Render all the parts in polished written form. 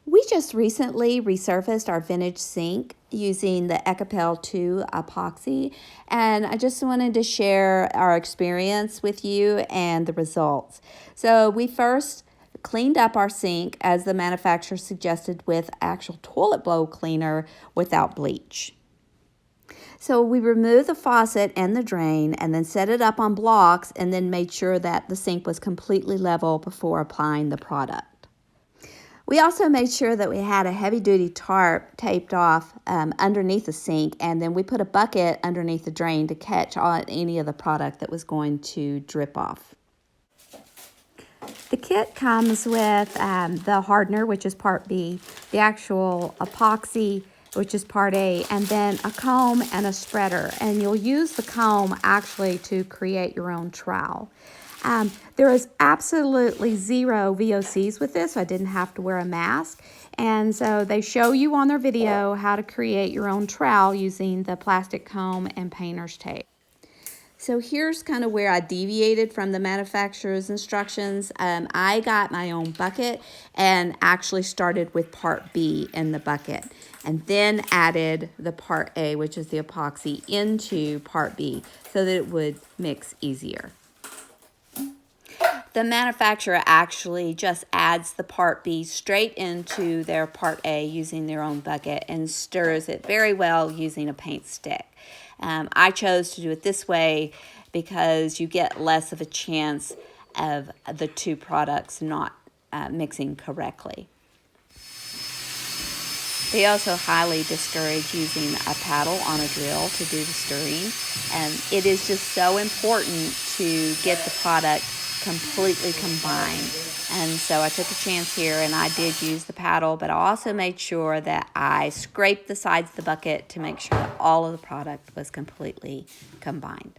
We just recently resurfaced our vintage sink using the Ekopel 2 epoxy, and I just wanted to share our experience with you and the results. So we first cleaned up our sink as the manufacturer suggested with actual toilet bowl cleaner without bleach. So we removed the faucet and the drain and then set it up on blocks and then made sure that the sink was completely level before applying the product. We also made sure that we had a heavy-duty tarp taped off underneath the sink, and then we put a bucket underneath the drain to catch any of the product that was going to drip off. The kit comes with the hardener, which is part B, the actual epoxy, which is part A, and then a comb and a spreader. And you'll use the comb actually to create your own trowel. There is absolutely zero VOCs with this, so I didn't have to wear a mask. And so they show you on their video how to create your own trowel using the plastic comb and painter's tape. So here's kind of where I deviated from the manufacturer's instructions. I got my own bucket and actually started with part B in the bucket and then added the part A, which is the epoxy, into part B so that it would mix easier. The manufacturer actually just adds the part B straight into their part A using their own bucket and stirs it very well using a paint stick. I chose to do it this way because you get less of a chance of the two products not mixing correctly. They also highly discourage using a paddle on a drill to do the stirring, and it is just so important to get the product completely combined. And so I took a chance here and I did use the paddle, but I also made sure that I scraped the sides of the bucket to make sure that all of the product was completely combined.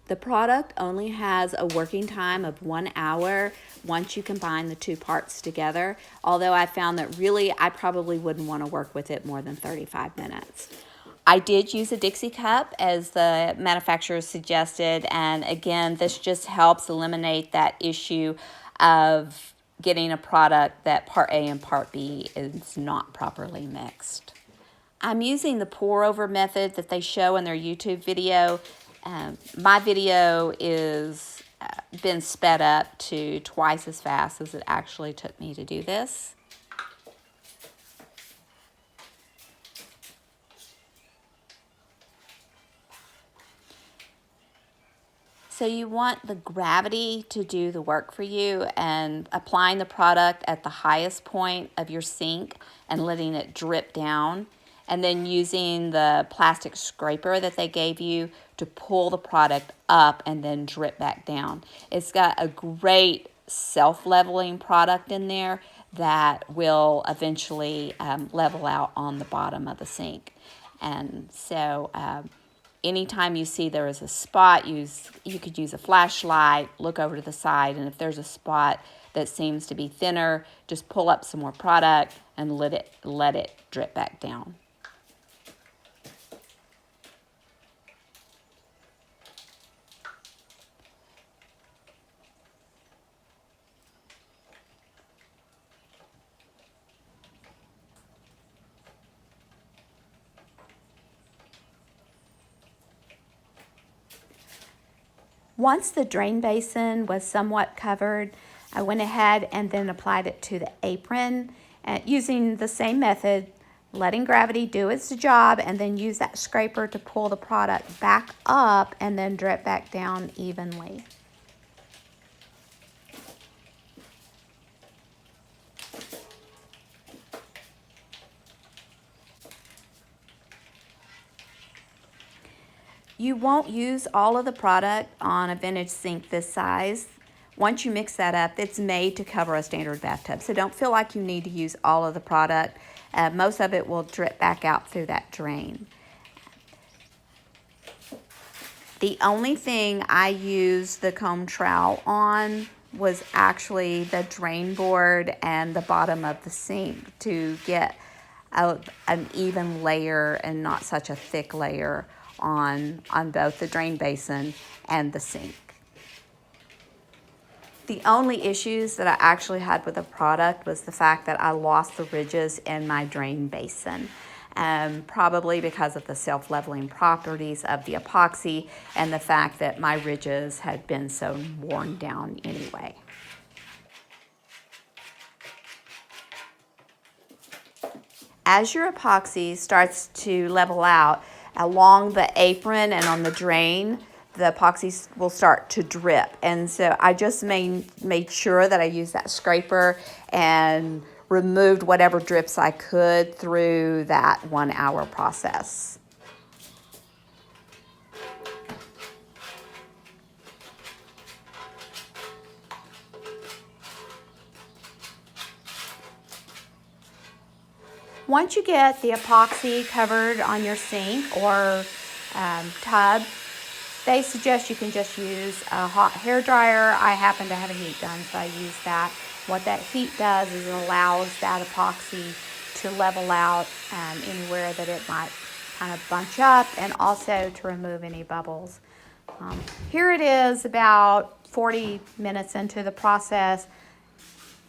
The product only has a working time of 1 hour once you combine the two parts together, although I found that really I probably wouldn't want to work with it more than 35 minutes. I did use a Dixie cup as the manufacturer suggested, and again, this just helps eliminate that issue of getting a product that part A and part B is not properly mixed. I'm using the pour over method that they show in their YouTube video. My video is been sped up to twice as fast as it actually took me to do this. So you want the gravity to do the work for you, and applying the product at the highest point of your sink and letting it drip down, and then using the plastic scraper that they gave you to pull the product up and then drip back down. It's got a great self-leveling product in there that will eventually level out on the bottom of the sink. And so anytime you see there is a spot, you could use a flashlight, look over to the side, and if there's a spot that seems to be thinner, just pull up some more product and let it drip back down. Once the drain basin was somewhat covered, I went ahead and then applied it to the apron using the same method, letting gravity do its job, and then use that scraper to pull the product back up and then drip back down evenly. You won't use all of the product on a vintage sink this size. Once you mix that up, it's made to cover a standard bathtub, so don't feel like you need to use all of the product. Most of it will drip back out through that drain. The only thing I used the comb trowel on was actually the drain board and the bottom of the sink to get an even layer and not such a thick layer on both the drain basin and the sink. The only issues that I actually had with the product was the fact that I lost the ridges in my drain basin. Probably because of the self-leveling properties of the epoxy and the fact that my ridges had been so worn down anyway. As your epoxy starts to level out along the apron and on the drain, the epoxy will start to drip. And so I just made sure that I used that scraper and removed whatever drips I could through that 1 hour process. Once you get the epoxy covered on your sink or tub, they suggest you can just use a hot hair dryer. I happen to have a heat gun, so I use that. What that heat does is it allows that epoxy to level out anywhere that it might kind of bunch up, and also to remove any bubbles. Here it is about 40 minutes into the process,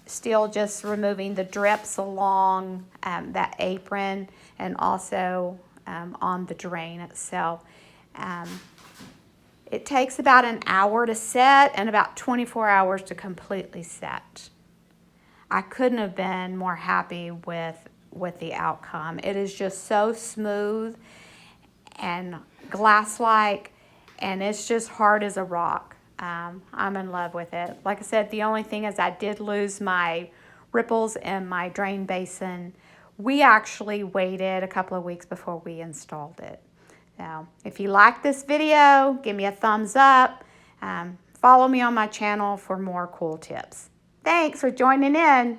still just removing the drips along that apron and also on the drain itself. It takes about an hour to set and about 24 hours to completely set. I couldn't have been more happy with the outcome. It is just so smooth and glass-like, and it's just hard as a rock. I'm in love with it. Like I said, the only thing is I did lose my ripples in my drain basin. We actually waited a couple of weeks before we installed it. Now, if you like this video, give me a thumbs up. Follow me on my channel for more cool tips. Thanks for joining in.